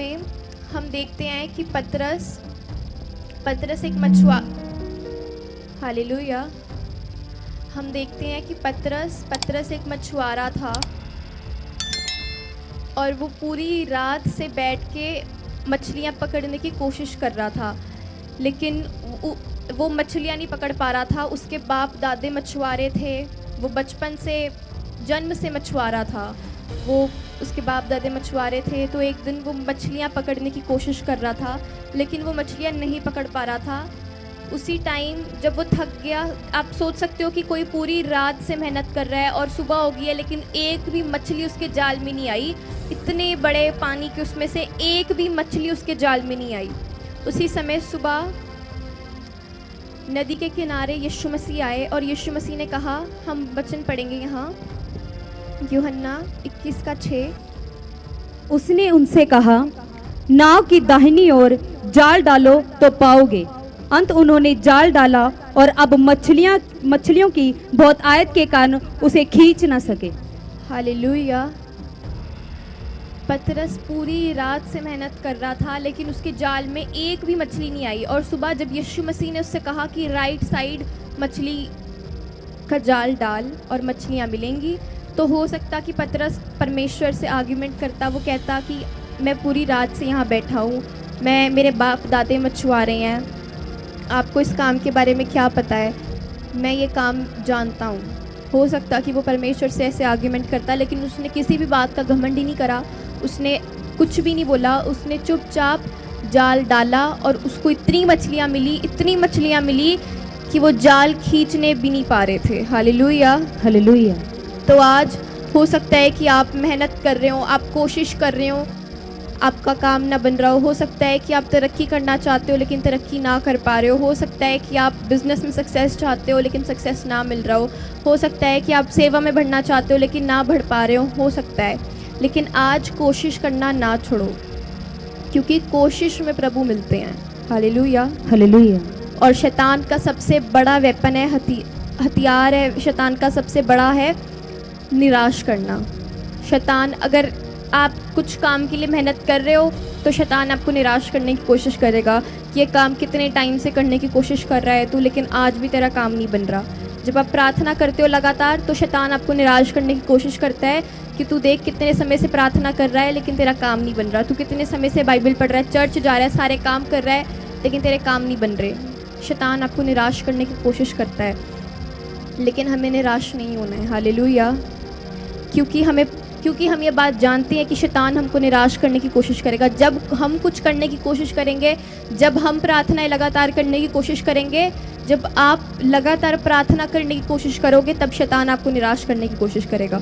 में हम देखते हैं कि पतरस एक हालेलुया। हम देखते हैं कि पतरस एक मछुआरा था और वो पूरी रात से बैठ के मछलियाँ पकड़ने की कोशिश कर रहा था, लेकिन वो मछलियाँ नहीं पकड़ पा रहा था। उसके बाप दादे मछुआरे थे, वो बचपन से जन्म से मछुआरा था, वो उसके बाप दादे मछुआरे थे। तो एक दिन वो मछलियाँ पकड़ने की कोशिश कर रहा था, लेकिन वो मछलियाँ नहीं पकड़ पा रहा था। उसी टाइम जब वो थक गया, आप सोच सकते हो कि कोई पूरी रात से मेहनत कर रहा है और सुबह हो गई है, लेकिन एक भी मछली उसके जाल में नहीं आई। इतने बड़े पानी के उसमें से एक भी मछली उसके जाल में नहीं आई। उसी समय सुबह नदी के किनारे यीशु मसीह आए और यीशु मसीह ने कहा, हम वचन पढ़ेंगे यहाँ यूहन्ना 21:6। उसने उनसे कहा, नाव की दाहिनी ओर जाल डालो तो पाओगे। अंत उन्होंने जाल डाला और अब मछलियों की बहुत आयत के कारण उसे खींच न सके। हालेलुया। पतरस पूरी रात से मेहनत कर रहा था, लेकिन उसके जाल में एक भी मछली नहीं आई। और सुबह जब यीशु मसीह ने उससे कहा कि राइट साइड मछली का जाल डाल और मछलियाँ मिलेंगी, तो हो सकता कि पतरस परमेश्वर से आर्ग्यूमेंट करता। वो कहता कि मैं पूरी रात से यहाँ बैठा हूँ, मेरे बाप दादे मछुआरे हैं, आपको इस काम के बारे में क्या पता है, मैं ये काम जानता हूँ। हो सकता कि वो परमेश्वर से ऐसे आर्ग्यूमेंट करता, लेकिन उसने किसी भी बात का घमंड ही नहीं करा, उसने कुछ भी नहीं बोला। उसने चुपचाप जाल डाला और उसको इतनी मछलियाँ मिली कि वो जाल खींचने भी नहीं पा रहे थे। Hallelujah, hallelujah. तो आज हो सकता है कि आप मेहनत कर रहे हो, आप कोशिश कर रहे हो, आपका काम ना बन रहा हो सकता है कि आप तरक्की करना चाहते हो लेकिन तरक्की ना कर पा रहे हो सकता है कि आप बिज़नेस में सक्सेस चाहते हो लेकिन सक्सेस ना मिल रहा हो सकता है कि आप सेवा में बढ़ना चाहते हो लेकिन ना बढ़ पा रहे हो सकता है। लेकिन आज कोशिश करना ना छोड़ो, क्योंकि कोशिश में प्रभु मिलते हैं। Hallelujah, hallelujah. और शैतान का सबसे बड़ा वेपन है, हथियार है शैतान का सबसे बड़ा है निराश करना। शैतान, अगर आप कुछ काम के लिए मेहनत कर रहे हो तो शैतान आपको निराश करने की कोशिश करेगा कि ये काम कितने टाइम से करने की कोशिश कर रहा है तू, लेकिन आज भी तेरा काम नहीं बन रहा। जब आप प्रार्थना करते हो लगातार, तो शैतान आपको निराश करने की कोशिश करता है कि तू देख कितने समय से प्रार्थना कर रहा है लेकिन तेरा काम नहीं बन रहा, तू कितने समय से बाइबल पढ़ रहा है, चर्च जा रहा है, सारे काम कर रहा है, लेकिन तेरे काम नहीं बन रहे। शैतान आपको निराश करने की कोशिश करता है, लेकिन हमें निराश नहीं होना है। हालेलुया। क्योंकि हम ये बात जानते हैं कि शैतान हमको निराश करने की कोशिश करेगा। जब हम कुछ करने की कोशिश करेंगे, जब हम प्रार्थनाएं लगातार करने की कोशिश करेंगे, जब आप लगातार प्रार्थना करने की कोशिश करोगे, तब शैतान आपको निराश करने की कोशिश करेगा।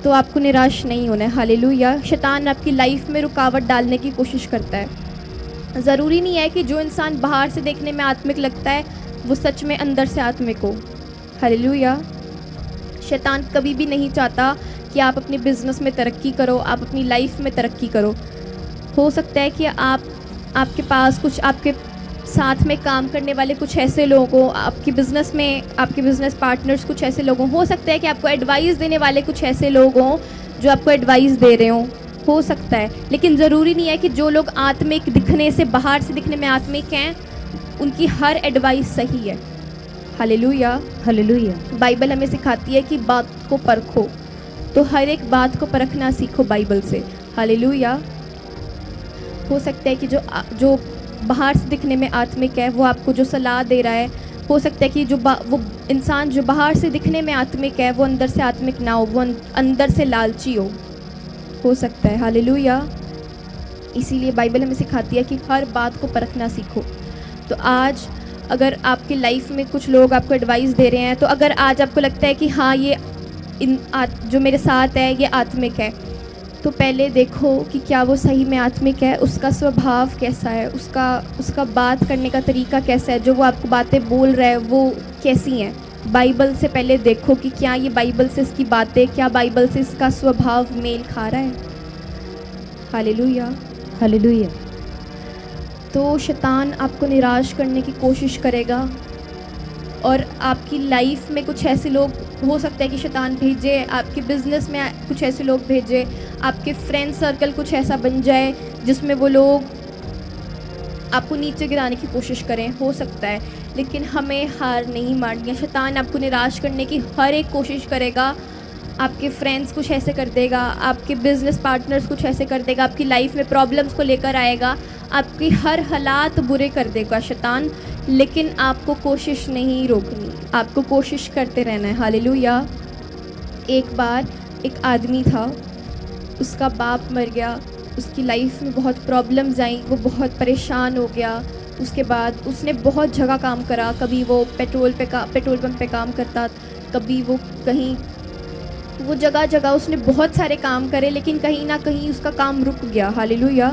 तो आपको निराश नहीं होना है। हालेलुया। शैतान आपकी लाइफ में रुकावट डालने की कोशिश करता है। ज़रूरी नहीं है कि जो इंसान बाहर से देखने में आत्मिक लगता है वो सच में अंदर से आत्मिक हो। हालेलुया। शैतान कभी भी नहीं चाहता कि आप अपने बिज़नेस में तरक्की करो, आप अपनी लाइफ में तरक्की करो। हो सकता है कि आपके पास कुछ, आपके साथ में काम करने वाले कुछ ऐसे लोग हों, आपके बिज़नेस पार्टनर्स कुछ ऐसे लोग हों, हो सकता है कि आपको एडवाइस देने वाले कुछ ऐसे लोग हों जो आपको एडवाइस दे रहे हों, हो सकता है। लेकिन ज़रूरी नहीं है कि जो लोग आत्मिक दिखने से, बाहर से दिखने में आत्मिक हैं, उनकी हर एडवाइस सही है। Hallelujah, hallelujah. बाइबल हमें सिखाती है कि बात को परखो, तो हर एक बात को परखना सीखो बाइबल से। हालेलुया। हो सकता है कि जो बाहर से दिखने में आत्मिक है वो आपको जो सलाह दे रहा है, हो सकता है कि वो इंसान जो बाहर से दिखने में आत्मिक है वो अंदर से आत्मिक ना हो, वो अंदर से लालची हो सकता है। हालेलुया। इसीलिए बाइबल हमें सिखाती है कि हर बात को परखना सीखो। तो आज अगर आपकी लाइफ में कुछ लोग आपको एडवाइस दे रहे हैं, तो अगर आज आपको लगता है कि हाँ ये जो मेरे साथ है ये आत्मिक है, तो पहले देखो कि क्या वो सही में आत्मिक है, उसका स्वभाव कैसा है, उसका बात करने का तरीका कैसा है, जो वो आपको बातें बोल रहा है वो कैसी हैं। बाइबल से पहले देखो कि क्या ये बाइबल से इसकी बातें, क्या बाइबल से इसका स्वभाव मेल खा रहा है। Hallelujah, hallelujah. तो शैतान आपको निराश करने की कोशिश करेगा और आपकी लाइफ में कुछ ऐसे लोग, हो सकता है कि शैतान भेजे, आपके बिज़नेस में कुछ ऐसे लोग भेजे, आपके फ्रेंड सर्कल कुछ ऐसा बन जाए जिसमें वो लोग आपको नीचे गिराने की कोशिश करें, हो सकता है, लेकिन हमें हार नहीं माननी है। शैतान आपको निराश करने की हर एक कोशिश करेगा। आपके फ्रेंड्स कुछ ऐसे कर देगा, आपके बिजनेस पार्टनर्स कुछ ऐसे कर देगा, आपकी लाइफ में प्रॉब्लम्स को लेकर आएगा, आपकी हर हालात बुरे कर देगा शैतान, लेकिन आपको कोशिश नहीं रोकनी, आपको कोशिश करते रहना है। हालेलुया। एक बार एक आदमी था, उसका बाप मर गया, उसकी लाइफ में बहुत प्रॉब्लम्स आई, वो बहुत परेशान हो गया। उसके बाद उसने बहुत जगह काम करा, कभी वो पेट्रोल पंप पे काम करता, कभी वो कहीं, वो जगह जगह उसने बहुत सारे काम करे, लेकिन कहीं ना कहीं उसका काम रुक गया। हालेलुया।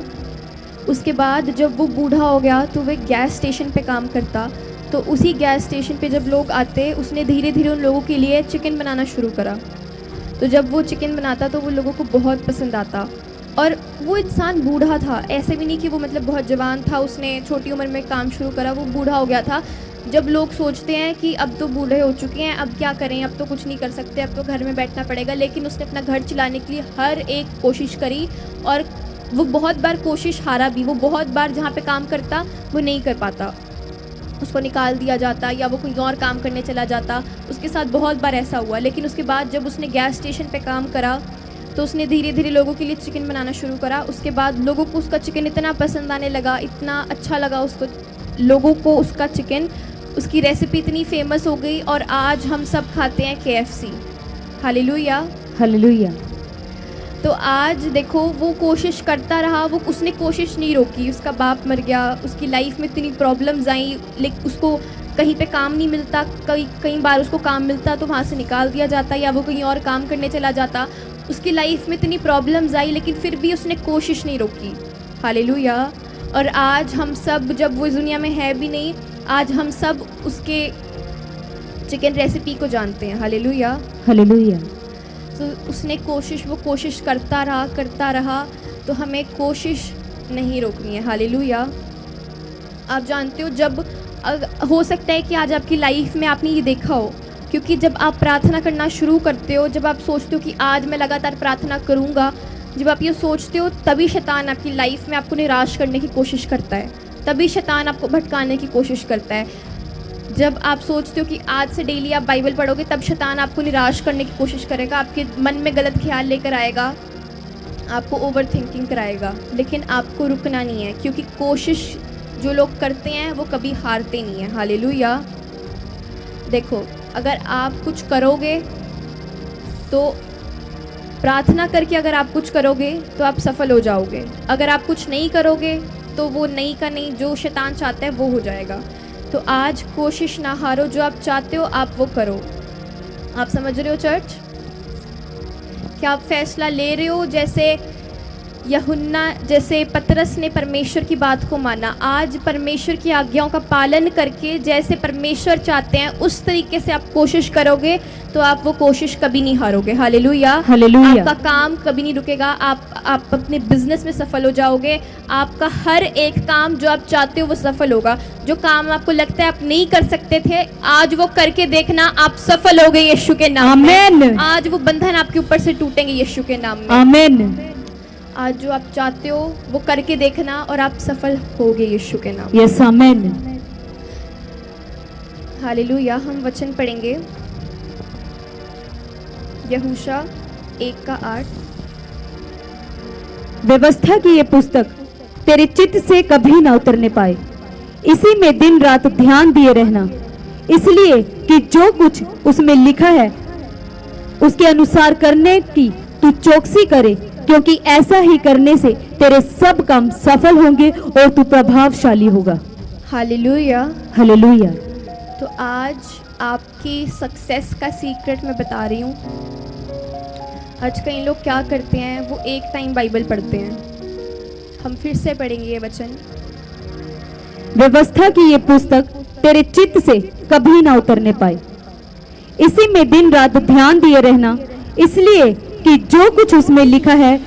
उसके बाद जब वो बूढ़ा हो गया तो वो गैस स्टेशन पे काम करता, तो उसी गैस स्टेशन पे जब लोग आते, उसने धीरे धीरे उन लोगों के लिए चिकन बनाना शुरू करा। तो जब वो चिकन बनाता तो वो लोगों को बहुत पसंद आता। और वो इंसान बूढ़ा था, ऐसे भी नहीं कि वो मतलब बहुत जवान था, उसने छोटी उम्र में काम शुरू करा, वो बूढ़ा हो गया था। जब लोग सोचते हैं कि अब तो बूढ़े हो चुके हैं, अब क्या करें, अब तो कुछ नहीं कर सकते, अब तो घर में बैठना पड़ेगा, लेकिन उसने अपना घर चलाने के लिए हर एक कोशिश करी, और वो बहुत बार कोशिश हारा भी। वो बहुत बार जहाँ पे काम करता वो नहीं कर पाता, उसको निकाल दिया जाता या वो कोई और काम करने चला जाता। उसके साथ बहुत बार ऐसा हुआ, लेकिन उसके बाद जब उसने गैस स्टेशन पे काम करा तो उसने धीरे धीरे लोगों के लिए चिकन बनाना शुरू करा। उसके बाद लोगों को उसका चिकन इतना पसंद आने लगा, इतना अच्छा लगा उसको, लोगों को उसका चिकन, उसकी रेसिपी इतनी फेमस हो गई, और आज हम सब खाते हैं KFC। हालेलुया। हालेलुया। तो आज देखो, वो कोशिश करता रहा, वो उसने कोशिश नहीं रोकी। उसका बाप मर गया, उसकी लाइफ में इतनी प्रॉब्लम्स आई, लेकिन उसको कहीं पे काम नहीं मिलता, कई बार उसको काम मिलता तो वहाँ से निकाल दिया जाता, या वो कहीं और काम करने चला जाता। उसकी लाइफ में इतनी प्रॉब्लम्स आई, लेकिन फिर भी उसने कोशिश नहीं रोकी। हालेलुया। और आज हम सब, जब वो इस दुनिया में है भी नहीं, आज हम सब उसके चिकन रेसिपी को जानते हैं। हालेलुया। हालेलुया। तो उसने कोशिश, वो कोशिश करता रहा, तो हमें कोशिश नहीं रोकनी है। हालेलुया। आप जानते हो, जब हो सकता है कि आज आपकी लाइफ में आपने ये देखा हो, क्योंकि जब आप प्रार्थना करना शुरू करते हो, जब आप सोचते हो कि आज मैं लगातार प्रार्थना करूँगा, जब आप ये सोचते हो, तभी शैतान आपकी लाइफ में आपको निराश करने की कोशिश करता है, तभी शैतान आपको भटकाने की कोशिश करता है। जब आप सोचते हो कि आज से डेली आप बाइबल पढ़ोगे, तब शैतान आपको निराश करने की कोशिश करेगा, आपके मन में गलत ख्याल लेकर आएगा, आपको ओवर थिंकिंग कराएगा। लेकिन आपको रुकना नहीं है, क्योंकि कोशिश जो लोग करते हैं वो कभी हारते नहीं हैं। हालेलुया। देखो, अगर आप कुछ करोगे तो प्रार्थना करके, अगर आप कुछ करोगे तो आप सफल हो जाओगे। अगर आप कुछ नहीं करोगे तो वो नहीं का नहीं, जो शैतान चाहता है वो हो जाएगा। तो आज कोशिश ना हारो, जो आप चाहते हो आप वो करो। आप समझ रहे हो चर्च? क्या आप फैसला ले रहे हो? जैसे पतरस ने परमेश्वर की बात को माना, आज परमेश्वर की आज्ञाओं का पालन करके जैसे परमेश्वर चाहते हैं उस तरीके से आप कोशिश करोगे, तो आप वो कोशिश कभी नहीं हारोगे। हालेलुया। हालेलुया। आपका काम कभी नहीं रुकेगा, आप अपने बिजनेस में सफल हो जाओगे। आपका हर एक काम जो आप चाहते हो वो सफल होगा। जो काम आपको लगता है आप नहीं कर सकते थे, आज वो करके देखना, आप सफल हो गए यीशु के नाम में। आज वो बंधन आपके ऊपर से टूटेंगे यीशु के नाम में। आमीन। आज जो आप चाहते हो वो करके देखना, और आप सफल होगे यीशु के नाम। यस, आमीन। हालेलुया। हम वचन पढ़ेंगे यहूशा 1:8। व्यवस्था की ये पुस्तक तेरे चित्त से कभी ना उतरने पाए, इसी में दिन रात ध्यान दिए रहना, इसलिए कि जो कुछ उसमें लिखा है उसके अनुसार करने की तू चौकसी करे, क्योंकि ऐसा ही करने से तेरे सब काम सफल होंगे और तू प्रभावशाली होगा। हालेलुया। हालेलुया। तो आज आपकी सक्सेस का सीक्रेट मैं बता रही हूँ। आज कई लोग क्या करते हैं, वो एक टाइम बाइबल पढ़ते हैं। हम फिर से पढ़ेंगे ये वचन। व्यवस्था की ये पुस्तक तेरे चित्त से कभी ना उतरने पाए, इसी में दिन रात ध्यान दिए रहना, इसलिए कि जो कुछ उसमें लिखा है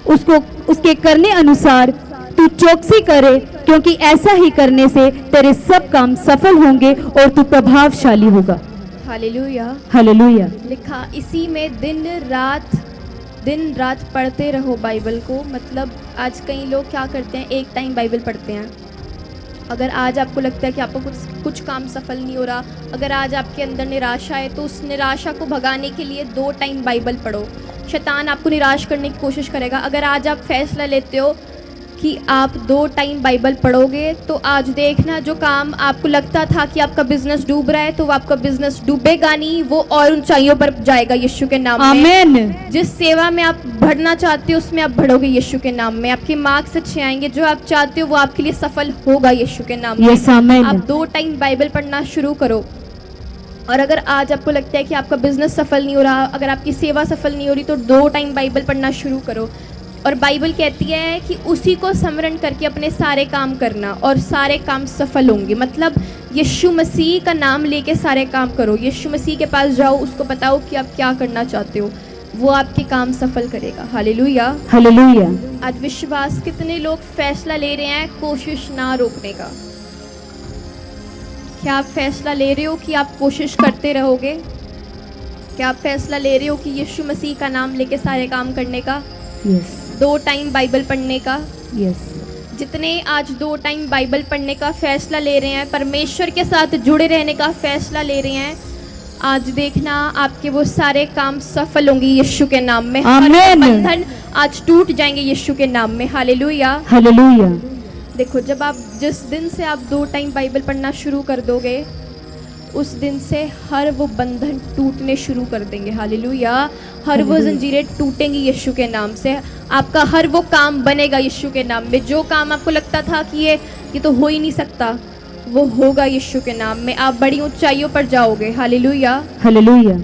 उसको उसके करने अनुसार तू चौकसी करे, क्योंकि ऐसा ही करने से तेरे सब काम सफल होंगे और तू प्रभावशाली होगा। हालेलुया। हालेलुया। लिखा, इसी में दिन रात दिन रात पढ़ते रहो बाइबल को। मतलब आज कई लोग क्या करते हैं, एक टाइम बाइबल पढ़ते हैं। अगर आज आपको लगता है कि आपको कुछ काम सफल नहीं हो रहा, अगर आज आपके अंदर निराशा है, तो उस निराशा को भगाने के लिए 2 टाइम बाइबल पढ़ो। शैतान आपको निराश करने की कोशिश करेगा। अगर आज आप फैसला लेते हो कि आप 2 टाइम बाइबल पढ़ोगे, तो आज देखना जो काम आपको लगता था कि आपका बिजनेस डूब रहा है, तो वो आपका बिजनेस डूबेगा नहीं, वो और ऊंचाइयों पर जाएगा यीशु के नाम में। आमीन। जिस सेवा में आप बढ़ना चाहते हो उसमें आप बढ़ोगे यीशु के नाम में। आपके मार्क्स अच्छे आएंगे, जो आप चाहते हो वो आपके लिए सफल होगा यीशु के नाम में। यस आमीन। आप 2 टाइम बाइबल पढ़ना शुरू करो। और अगर आज आपको लगता है कि आपका बिजनेस सफल नहीं हो रहा, अगर आपकी सेवा सफल नहीं हो रही, तो 2 टाइम बाइबल पढ़ना शुरू करो। और बाइबल कहती है कि उसी को स्मरण करके अपने सारे काम करना और सारे काम सफल होंगे। मतलब यीशु मसीह का नाम लेके सारे काम करो। यीशु मसीह के पास जाओ, उसको बताओ कि आप क्या करना चाहते हो, वो आपके काम सफल करेगा। Hallelujah, hallelujah. आज विश्वास कितने लोग फैसला ले रहे हैं कोशिश ना रोकने का? क्या आप फैसला ले रहे हो कि आप कोशिश करते रहोगे? क्या आप फैसला ले रहे हो कि यीशु मसीह का नाम लेके सारे काम करने का, यस 2 टाइम बाइबल पढ़ने का? यस। जितने आज 2 टाइम बाइबल पढ़ने का फैसला ले रहे हैं, परमेश्वर के साथ जुड़े रहने का फैसला ले रहे हैं, आज देखना आपके वो सारे काम सफल होंगे यीशु के नाम में। आमीन। बंधन आज टूट जाएंगे यीशु के नाम में। Hallelujah, hallelujah. देखो जब आप जिस दिन से आप 2 टाइम बाइबल पढ़ना शुरू कर दोगे, उस दिन से हर वो बंधन टूटने शुरू कर देंगे। हालेलुया, हर वो जंजीरें टूटेंगी यीशु के नाम से। आपका हर वो काम बनेगा यीशु के नाम में। जो काम आपको लगता था कि ये तो हो ही नहीं सकता, वो होगा यीशु के नाम में। आप बड़ी ऊंचाइयों पर जाओगे। हालेलुया। हालेलुया।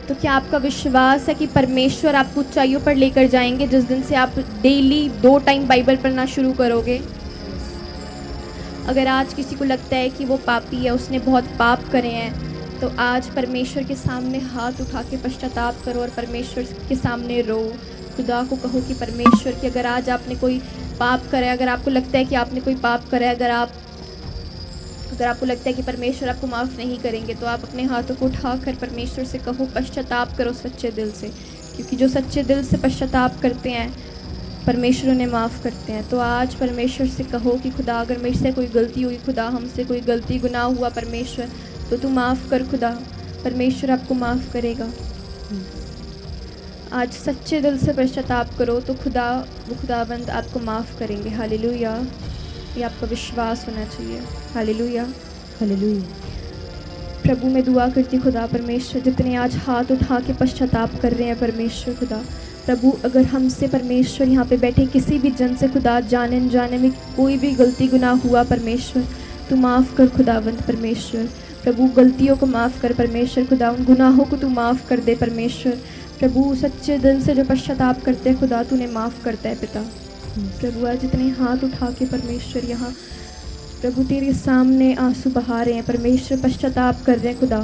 तो क्या आपका विश्वास है कि परमेश्वर आपको ऊंचाइयों पर लेकर जाएंगे जिस दिन से आप डेली 2 टाइम बाइबल पढ़ना शुरू करोगे? अगर आज किसी को लगता है कि वो पापी है, उसने बहुत पाप करे हैं, तो आज परमेश्वर के सामने हाथ उठा के पश्चाताप करो और परमेश्वर के सामने रो। खुदा को कहो कि परमेश्वर की अगर आज आपने कोई पाप करा है, अगर आपको लगता है कि आपने कोई पाप करा है, अगर आपको लगता है कि परमेश्वर आपको माफ़ नहीं करेंगे, तो आप अपने हाथों को उठाकर परमेश्वर से कहो, पश्चाताप करो सच्चे दिल से। क्योंकि जो सच्चे दिल से पश्चाताप करते हैं, परमेश्वर उन्हें माफ़ करते हैं। तो आज परमेश्वर से कहो कि खुदा अगर मेरे से कोई गलती हुई, खुदा हमसे कोई गलती गुनाह हुआ परमेश्वर, तो तू माफ़ कर खुदा। परमेश्वर आपको माफ़ करेगा। आज सच्चे दिल से पश्चाताप करो तो खुदाबंद आपको माफ़ करेंगे। हालेलुया, ये आपका विश्वास होना चाहिए। Hallelujah, hallelujah. प्रभु मैं दुआ करती खुदा परमेश्वर, जितने आज हाथ उठा के पश्चाताप कर रहे हैं परमेश्वर खुदा, प्रभु अगर हमसे परमेश्वर यहाँ पे बैठे किसी भी जन से खुदा जाने अनजाने में कोई भी गलती गुनाह हुआ परमेश्वर, तू माफ़ कर खुदावंत परमेश्वर। प्रभु गलतियों को माफ़ कर परमेश्वर खुदा, उन गुनाहों को तू माफ़ कर दे परमेश्वर। प्रभु सच्चे दिल से जो पश्चाताप करते हैं खुदा, तूने माफ़ करता है पिता। प्रभु आज जितने हाथ उठा के परमेश्वर यहाँ प्रभु तेरे सामने आंसू बहा रहे हैं परमेश्वर, पश्चाताप कर रहे हैं खुदा,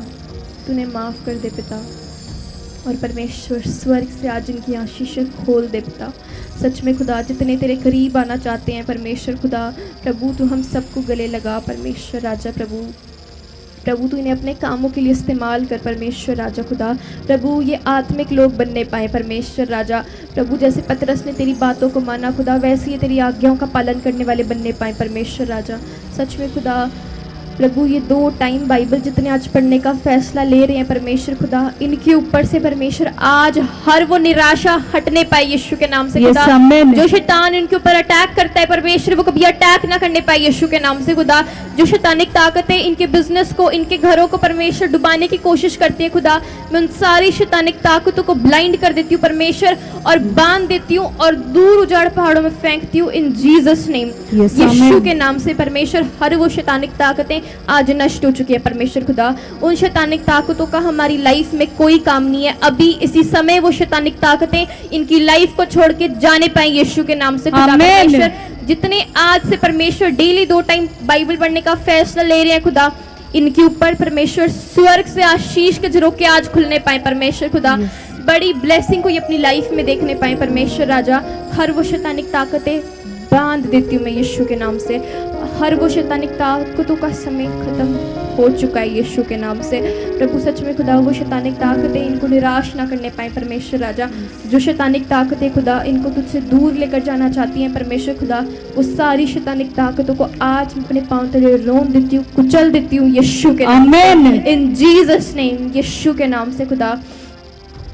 तूने माफ़ कर दे पिता। और परमेश्वर स्वर्ग से आज इनकी आशीषें खोल दे पिता। सच में खुदा जितने तेरे करीब आना चाहते हैं परमेश्वर खुदा, प्रभु तू हम सबको गले लगा परमेश्वर राजा। प्रभु तू इन्हें अपने कामों के लिए इस्तेमाल कर परमेश्वर राजा खुदा। प्रभु ये आत्मिक लोग बनने पाए परमेश्वर राजा। प्रभु जैसे पतरस ने तेरी बातों को माना खुदा, वैसे ही तेरी आज्ञाओं का पालन करने वाले बनने पाए परमेश्वर राजा। सच में खुदा प्रभु ये 2 टाइम बाइबल जितने आज पढ़ने का फैसला ले रहे हैं परमेश्वर खुदा, इनके ऊपर से परमेश्वर आज हर वो निराशा हटने पाए यीशु के नाम से खुदा। जो शैतान इनके ऊपर अटैक करता है परमेश्वर, वो कभी अटैक ना करने पाए यीशु के नाम से खुदा। जो शैतानिक ताकतें इनके बिजनेस को, इनके घरों को परमेश्वर डुबाने की कोशिश करती है खुदा, मैं उन सारी शैतानिक ताकतों को ब्लाइंड कर देती हूँ परमेश्वर और बांध देती हूँ और दूर उजाड़ पहाड़ों में फेंकती हूँ इन जीसस नेम। यीशु के नाम से परमेश्वर हर वो शैतानिक ताकतें आज नष्ट हो चुकी है परमेश्वर खुदा। उन शैतानिक ताकतों का हमारी लाइफ में कोई काम नहीं है। अभी इसी समय वो शैतानिक ताकतें इनकी लाइफ को छोड़ के जाने पाए यीशु के नाम से खुदा। परमेश्वर जितने आज से परमेश्वर डेली 2 टाइम बाइबल पढ़ने का फैसला ले रहे हैं खुदा, इनके ऊपर परमेश्वर स्वर्ग से आशीष के झरोखे आज खुलने पाए परमेश्वर खुदा। बड़ी ब्लेसिंग को ये अपनी लाइफ में देखने पाए परमेश्वर राजा। हर वो शैतानिक ताकतें बांध देती हूँ मैं यीशु के नाम से। हर वो शैतानिक ताकतों का समय खत्म हो चुका है यीशु के नाम से। प्रभु सच में खुदा वो शैतानिक ताकतें इनको निराश ना करने पाए परमेश्वर राजा। जो शैतानिक ताकतें खुदा इनको तुझसे दूर लेकर जाना चाहती हैं परमेश्वर खुदा, वो सारी शैतानिक ताकतों को आज मैं अपने पांव तले रोन देती हूँ, कुचल देती हूँ यीशु के नाम से। आमीन। इन जीसस नेम, यीशु के नाम से खुदा।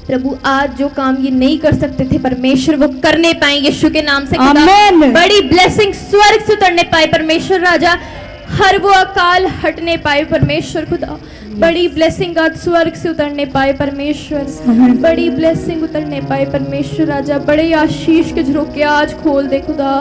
प्रभु आज जो काम ये नहीं कर सकते थे परमेश्वर वो करने पाए यीशु के नाम से खुदा। आमीन। बड़ी ब्लेसिंग स्वर्ग से उतरने पाए परमेश्वर राजा। हर वो अकाल हटने पाए परमेश्वर खुदा। बड़ी ब्लेसिंग आज स्वर्ग से उतरने पाए परमेश्वर। बड़ी ब्लेसिंग उतरने पाए परमेश्वर राजा। बड़े आशीष के झरोके आज खोल दे खुदा।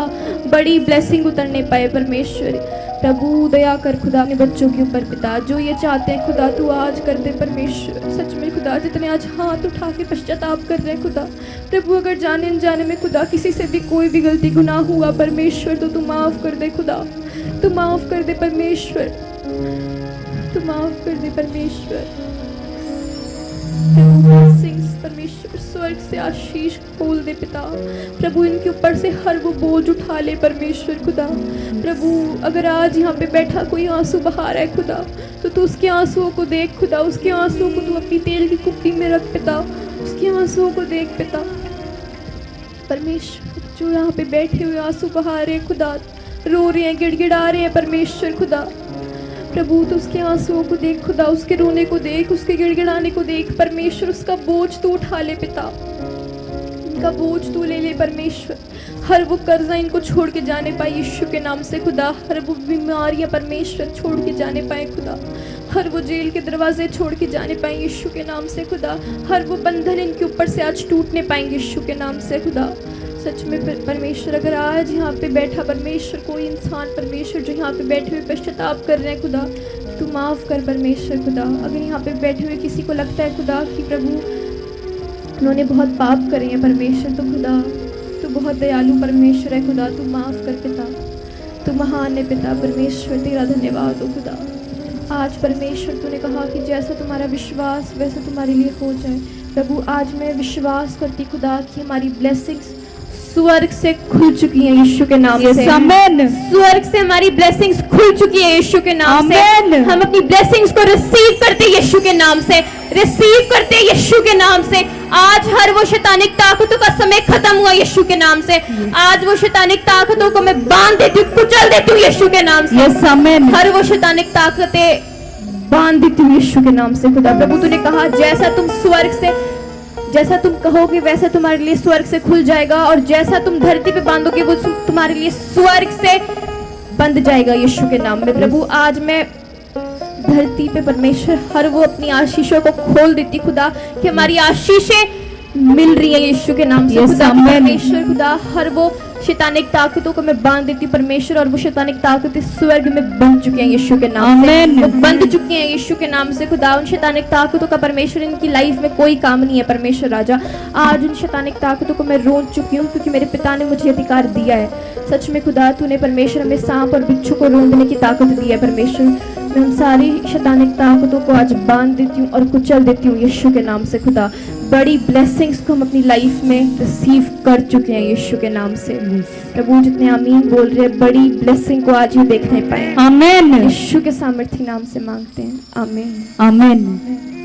बड़ी ब्लेसिंग उतरने पाए परमेश्वर। प्रभु दया कर खुदा अपने बच्चों के ऊपर पिता, जो ये चाहते हैं खुदा तू आज कर दे परमेश्वर। सच में खुदा जितने आज हाथ उठा के पश्चाताप कर रहे हैं खुदा, प्रभु अगर जाने अनजाने में खुदा किसी से भी कोई भी गलती गुनाह हुआ परमेश्वर तो तू माफ कर दे खुदा। तू माफ कर दे परमेश्वर, तू माफ कर दे परमेश्वर। परमेश्वर स्वर्ग से आशीष खोल दे पिता। प्रभु इनके ऊपर से हर वो बोझ उठा ले परमेश्वर खुदा। प्रभु अगर आज यहाँ पे बैठा कोई आंसू बहा रहा है खुदा तो तू उसके आंसुओं को देख खुदा। उसके आंसुओं को तू अपनी तेल की कुप्पी में रख पिता। उसके आंसुओं को देख पिता परमेश्वर। जो यहाँ पे बैठे हुए आंसू बहा रहे हैं खुदा, रो रहे हैं, गिड़गिड़ा रहे हैं परमेश्वर खुदा, प्रभु तो उसके आंसुओं को देख खुदा। उसके रोने को देख, उसके गिड़गिड़ाने को देख परमेश्वर। उसका बोझ तू उठा ले पिता, इनका बोझ तू ले ले परमेश्वर। हर वो कर्जा इनको छोड़ के जाने पाए यीशु के नाम से खुदा। हर वो बीमारियां परमेश्वर छोड़ के जाने पाए खुदा। हर वो जेल के दरवाजे छोड़ के जाने पाए यीशु के नाम से खुदा। हर वो बंधन इनके ऊपर से आज टूटने पाएंगे यीशु के नाम से खुदा। सच में परमेश्वर अगर आज यहाँ पे बैठा परमेश्वर कोई इंसान परमेश्वर जो यहाँ पे बैठे हुए पश्चाताप कर रहे हैं खुदा, तू माफ़ कर परमेश्वर खुदा। अगर यहाँ पे बैठे हुए किसी को लगता है खुदा कि प्रभु उन्होंने बहुत पाप करे हैं परमेश्वर, तो खुदा तू बहुत दयालु परमेश्वर है खुदा। तू माफ़ कर पिता, तू महान है पिता परमेश्वर। तेरा धन्यवाद हो खुदा। आज परमेश्वर तूने कहा कि जैसा तुम्हारा विश्वास वैसा तुम्हारे लिए हो जाए। प्रभु आज मैं विश्वास करती खुदा कि हमारी ब्लेसिंग्स स्वर्ग से खुल चुकी हैं यीशु के नाम से। आमीन। स्वर्ग से हमारी ब्लेसिंग्स खुल चुकी है यीशु के नाम से। आमीन। हम अपनी ब्लेसिंग्स को रिसीव करते हैं यीशु के नाम से, रिसीव करते हैं यीशु के नाम से। आज हर वो शैतानिक ताकतों का समय खत्म हुआ यीशु के नाम से। आज वो शैतानिक ताकतों को मैं बांध देती हूँ, कुचल देती हूँ यीशु के नाम से। आमीन। हर वो शैतानिक ताकतें बांध देती हूँ यीशु के नाम से खुदा। प्रभु तूने कहा जैसा तुम स्वर्ग से, जैसा तुम कहोगे वैसा तुम्हारे लिए स्वर्ग से खुल जाएगा, और जैसा तुम धरती पे बांधोगे वो तुम्हारे लिए स्वर्ग से बंध जाएगा यीशु के नाम में। प्रभु आज मैं धरती पे परमेश्वर हर वो अपनी आशीषों को खोल देती खुदा कि हमारी आशीषें मिल रही है यीशु के नाम से खुदा। परमेश्वर खुदा हर वो शैतानिक ताकतों को मैं बांध देती हूँ परमेश्वर, और वो शैतानिक ताकतें स्वर्ग में बंध चुकी हैं यीशु के नाम से। वो बंध चुकी हैं यीशु के नाम से खुदा। उन शैतानिक ताकतों का परमेश्वर इनकी लाइफ में कोई काम नहीं है परमेश्वर राजा। आज उन शैतानिक ताकतों को मैं रोक चुकी हूँ क्योंकि मेरे पिता ने मुझे अधिकार दिया है। सच में खुदा तूने परमेश्वर हमें सांप और बिच्छू को रोकने की ताकत दी है परमेश्वर। मैं उन सारी शैतानिक ताकतों को आज बांध देती हूँ और कुचल देती हूँ यीशु के नाम से खुदा। बड़ी ब्लेसिंग्स को हम अपनी लाइफ में रिसीव कर चुके हैं यीशु के नाम से। प्रभु जितने आमीन बोल रहे हैं बड़ी ब्लेसिंग को आज ही देखने पाए। आमीन। यीशु के सामर्थी नाम से मांगते हैं, आमीन। आमीन।